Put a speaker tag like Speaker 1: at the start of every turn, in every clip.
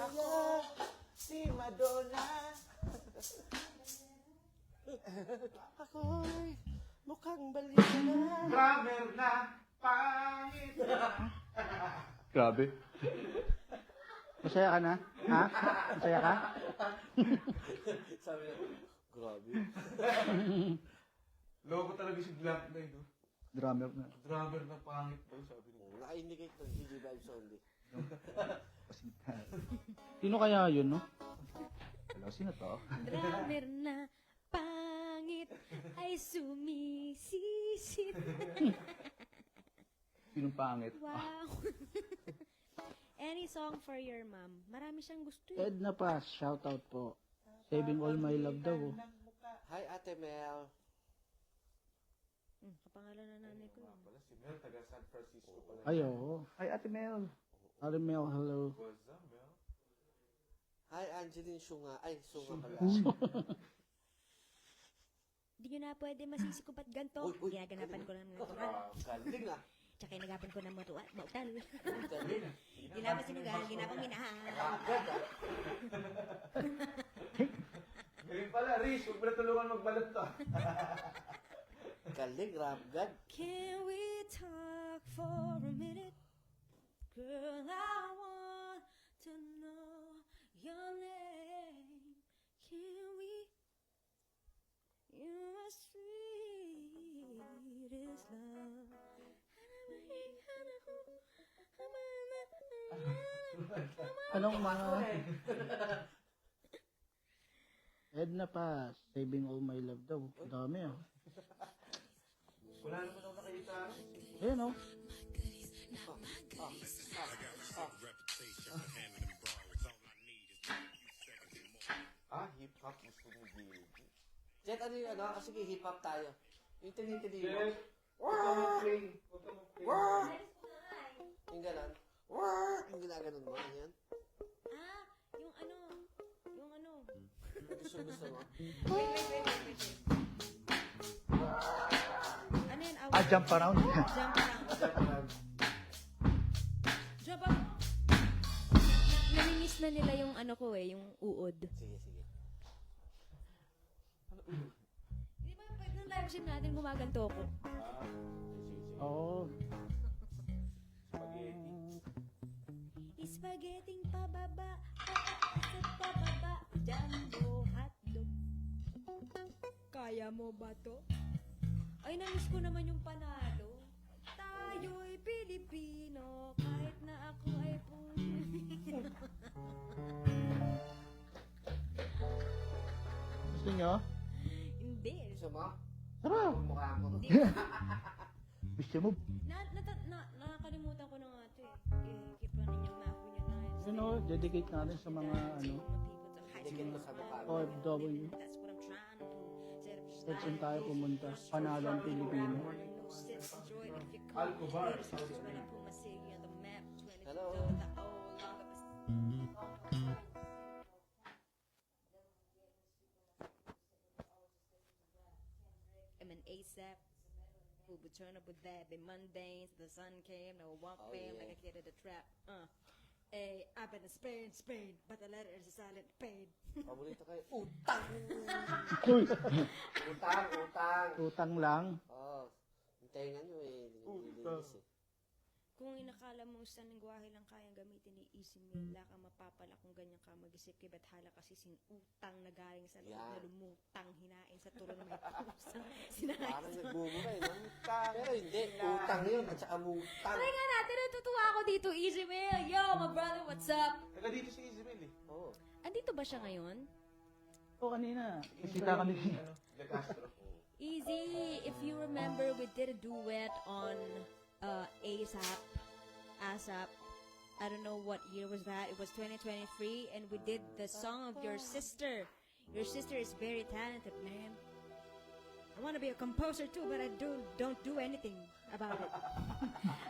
Speaker 1: Ako, si Madonna. Ako'y mukhang baliw na.
Speaker 2: Drummer na pangit.
Speaker 3: Grabe. Masaya ka na? Ha? Masaya ka?
Speaker 1: Sabi niya, grabe.
Speaker 2: Logo talaga si Black Knight. No?
Speaker 3: Drummer na.
Speaker 2: Drummer na pangit daw, sabi niya.
Speaker 1: Naka-indicate ng GG vibes only.
Speaker 3: Sino kaya yun, no? Hello, sino to?
Speaker 4: Drummer na pangit ay sumisisit.
Speaker 3: Sinong pangit?
Speaker 4: Wow. Any song for your mom. Marami siyang gusto eh.
Speaker 3: Edna Paz, shout out po. Saving all my love daw. Oh.
Speaker 1: Hi, Ate Mel.
Speaker 4: Kapangalan na nanay ko.
Speaker 2: Nga pala, si Mel, taga San Francisco pala.
Speaker 3: Ay, oo. Ay, Ate Mel. Ate Mel, hello.
Speaker 2: What's up, Mel?
Speaker 1: Hi, Angeline Sunga. Ay, Sunga pala.
Speaker 4: Hindi nyo na pwede masisikupat ganito.
Speaker 1: Uy.
Speaker 4: Ginaganapan ko ng natural.
Speaker 1: Galing ah.
Speaker 4: Tsaka inagapan ko ng mautal.
Speaker 1: Galing.
Speaker 4: Hindi na pa sinugal, hindi na pang minahal.
Speaker 1: Agad ah.
Speaker 2: Ngayon pala, Riz, huwag mo na tulungan magbalot to.
Speaker 1: Galing, rap god.
Speaker 4: Can we talk for a minute? Girl, I want to know your name. Can we? You're my sweetest love.
Speaker 3: Anong mga... Edna Paz, saving all my love daw. Dami ah.
Speaker 2: Wala naman ako nakita.
Speaker 3: Ayan oh.
Speaker 1: Hip-hop gusto ni Gigi. Jet, ano yung ano? Sige, hip-hop tayo. Yung tinitili mo.
Speaker 2: Yes. Huwag ka mag-play. Huwag ka mag-play.
Speaker 1: Yung gano'n. Yung ginaganon mo. Ano yan?
Speaker 4: Ah, yung ano? Yung ano?
Speaker 1: Gusto mo?
Speaker 4: Wait. Ano yan?
Speaker 3: Jump around.
Speaker 4: Jump around. Jump around. Namimiss na nila yung ano ko eh, yung uod.
Speaker 1: Sige.
Speaker 4: Di ba pag nung live stream natin gumaganto ko?
Speaker 3: Oo.
Speaker 4: Spaghetti pababa, pababa, jumbo hotdog. Kaya mo ba to? Ay, namiss ko naman yung panalo. Tayo'y Pilipino, kahit na ako ay Pilipino.
Speaker 3: Gusto nyo?
Speaker 4: Hindi.
Speaker 1: Gusto mo?
Speaker 3: Tara!
Speaker 1: Mukha mo.
Speaker 4: Hindi.
Speaker 3: Gusto mo?
Speaker 4: Nakakalimutan ko na nga ito eh. Keep running your mouth when you're nice.
Speaker 3: Ano, dedicate natin sa mga ano,
Speaker 1: Dikit ko sa mukha mo.
Speaker 3: OFW.
Speaker 4: That's what I'm trying to do.
Speaker 3: Kahit saan tayo pumunta, panalo ang Pilipino.
Speaker 2: Alcobar.
Speaker 1: Hello.
Speaker 4: I'm an ASAP. Who would turn up with that? Be mundane. The sun came. No walk fame
Speaker 1: yeah.
Speaker 4: like a kid at the trap. I've been to Spain, but the letter is a silent pain.
Speaker 1: Paborito kayo. Utang!
Speaker 3: Uy!
Speaker 1: Utang!
Speaker 3: Utang lang.
Speaker 1: Oo. Yung tenga nyo eh. Nililis eh.
Speaker 4: Kung inakala mo sa lingwahe lang kayang gamitin ni Easy Meal, wala kang mapapala kung ganyan ka mag-isip. Ba't hala kasi sinutang na galing sa loob na lumutang, hinain sa turo na may pusang sinain.
Speaker 1: Parang nagbubura eh. Pero hindi. Utang yun. At saka mutang.
Speaker 4: Try nga natin, natutuwa ako dito, Easy Meal. Yo, my brother, what's up?
Speaker 2: Taga dito si Isabel eh.
Speaker 1: Oo.
Speaker 4: Andito ba siya ngayon?
Speaker 3: O kanina, kisita kami.
Speaker 2: De Castro.
Speaker 4: Easy, if you remember, we did a duet on ASAP. I don't know what year was that. It was 2023, and we did the song of your sister. Your sister is very talented, man. I want to be a composer too, but I don't do anything about it.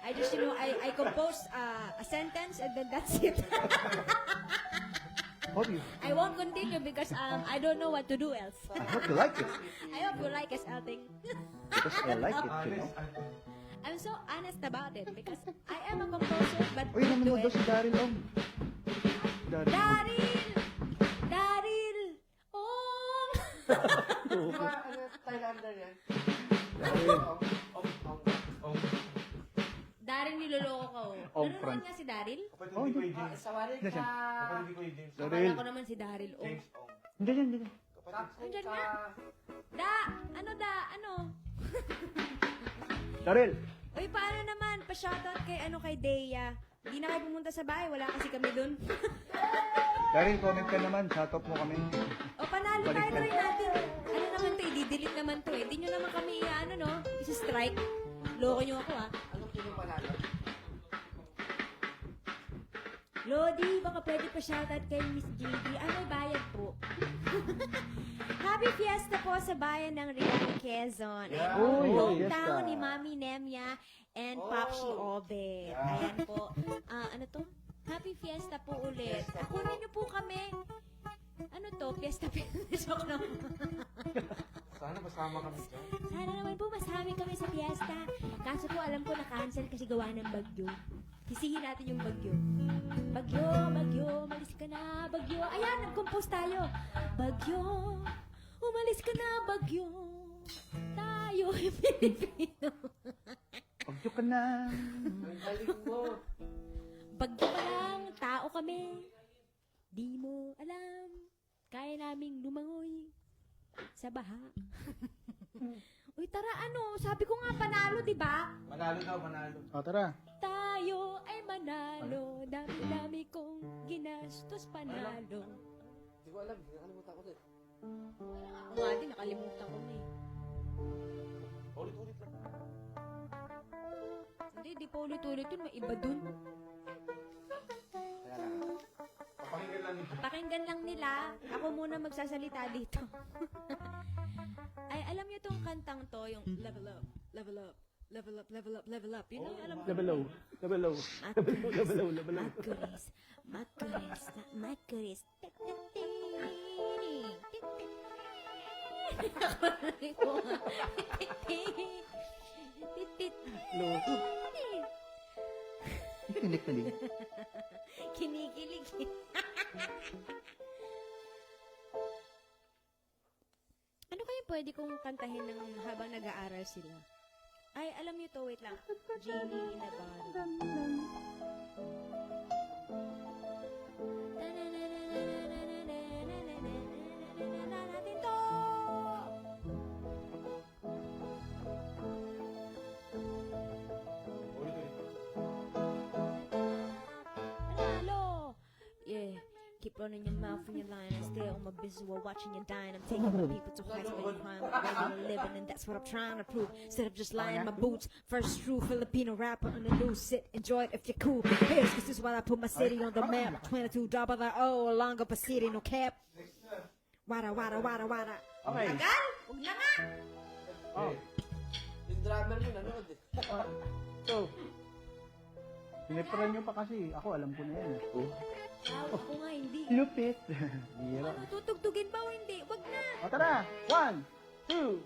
Speaker 4: I just, I compose a sentence and then that's it.
Speaker 3: Hope you,
Speaker 4: I won't continue because I don't know what to do else.
Speaker 3: I hope you like it.
Speaker 4: I hope you like us, Alting.
Speaker 3: Because I like it, you know.
Speaker 4: I'm so honest about it because I am a composer, but
Speaker 3: Uy,
Speaker 4: don't do
Speaker 3: nanonood daw
Speaker 4: it.
Speaker 3: si Daryl Ong. Daryl.
Speaker 4: Daryl! Daryl! Oh!
Speaker 1: Di ba, ano, Thailander yan?
Speaker 4: Daryl, niloloko ka, oh.
Speaker 3: Oh,
Speaker 4: Nanonood
Speaker 3: Frank.
Speaker 4: nga si Daryl?
Speaker 2: Kapatid
Speaker 3: Oh,
Speaker 2: ni Kuya
Speaker 1: Ah,
Speaker 2: James.
Speaker 1: sa wari
Speaker 3: Hindi siya.
Speaker 2: Kapatid
Speaker 1: ka...
Speaker 2: ni Kuya James.
Speaker 3: Daryl.
Speaker 4: Akala ko naman si Daryl, oh.
Speaker 2: James Ong.
Speaker 3: Hindi yan.
Speaker 2: Kapatid.
Speaker 4: Andyan
Speaker 1: sa...
Speaker 4: nga. Ano?
Speaker 3: Daryl.
Speaker 4: Uy, paano naman? Pa-shoutout kay Deya. Hindi na kayo pumunta sa bahay, wala kasi kami dun.
Speaker 3: Daryl, comment ka naman. Shoutout mo kami.
Speaker 4: O, panalo tayo,
Speaker 3: Baliktad.
Speaker 4: try natin. Ano naman to, i-delete naman to eh. Hindi nyo naman kami, no? Isa-strike. Loko nyo ako, ah.
Speaker 1: Anong pinupanalo?
Speaker 4: Lodi, baka pwede pa shoutout kay Miss JD. May bayad po. Happy Fiesta po sa bayan ng Real Quezon.
Speaker 2: Yeah.
Speaker 3: Uy,
Speaker 4: Hometown
Speaker 3: fiesta.
Speaker 4: ni Mami Nemia and
Speaker 1: Oh.
Speaker 4: Popsi Obe. Ayan po. Ano to? Happy Fiesta po ulit. Kunin niyo po kami. Ano to? Fiesta. Joke lang.
Speaker 2: Sana kasama kami dyan.
Speaker 4: Sana naman po masami kami sa fiesta. Kaso po alam ko na-cancel kasi gawa ng bagyo. Sisihin natin yung bagyo. Bagyo, umalis ka na, bagyo. Ayan, nag-compose tayo. Bagyo, umalis ka na, bagyo. Tayo, Pilipino.
Speaker 3: Pagyo ka na.
Speaker 1: Ang galing mo.
Speaker 4: Bagyo pa lang, tao kami. Di mo alam, kaya naming lumangoy sa baha. Uy, tara, sabi ko nga panalo, di ba?
Speaker 2: Manalo daw, manalo.
Speaker 3: O, tara.
Speaker 4: Tayo ay manalo, dami-dami kong ginastos panalo.
Speaker 1: Hindi ko alam, nakalimutan ko din.
Speaker 4: Ako nga din, nakalimutan ko na eh.
Speaker 2: Ulit-ulit lang.
Speaker 4: Hindi, di pa ulit-ulit yun, may iba dun.
Speaker 1: Kaya lang.
Speaker 2: Papakinggan lang nito.
Speaker 4: Pakinggan lang nila, ako muna magsasalita dito. Ay, alam niyo tong kantang to, yung level up, level up, level up, level up, level up. Yun yung alam ko.
Speaker 3: Level low.
Speaker 4: Makulis.
Speaker 3: Loko. Kinik-kinig.
Speaker 4: Kinikilig. Ano kaya pwede kong kantahin ng habang nag-aaral sila? Ay, alam niyo to, wait lang. Genie in a bottle. Natin to!
Speaker 2: Ulit-ulit lang.
Speaker 4: Panalo! Yeah. Keep running your mouth and your line. I stay on my business while watching you dying. I'm taking my people to heights where you climb. Regular living, and that's what I'm trying to prove. Instead of just lying my boots. First true Filipino rapper on the news. Sit, enjoy it if you're cool. Here's cause this is why I put my city on the map. 22 double the O, longer per city, no cap. Wada.
Speaker 3: Okay.
Speaker 4: Tagal? Huwag na nga!
Speaker 3: Oh.
Speaker 1: Yung drummer mo nanood eh.
Speaker 3: So, sinipran nyo pa kasi. Ako, alam ko na yan.
Speaker 4: Ako nga hindi.
Speaker 3: Lupit. Bira.
Speaker 4: Ano, tutugtugin ba o hindi? Wag na!
Speaker 3: O, tara. 1, 2,